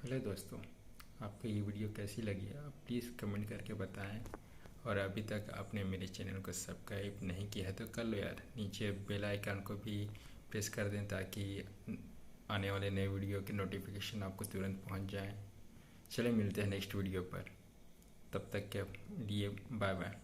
Hello दोस्तों, आपको ये वीडियो कैसी लगी आप प्लीज़ कमेंट करके बताएं। और अभी तक आपने मेरे चैनल को सब्सक्राइब नहीं किया है तो कर लो यार। नीचे बेल आइकन को भी प्रेस कर दें ताकि आने वाले नए वीडियो के नोटिफिकेशन आपको तुरंत पहुंच जाएं। चले मिलते हैं नेक्स्ट वीडियो पर, तब तक के लिए बाय बाय।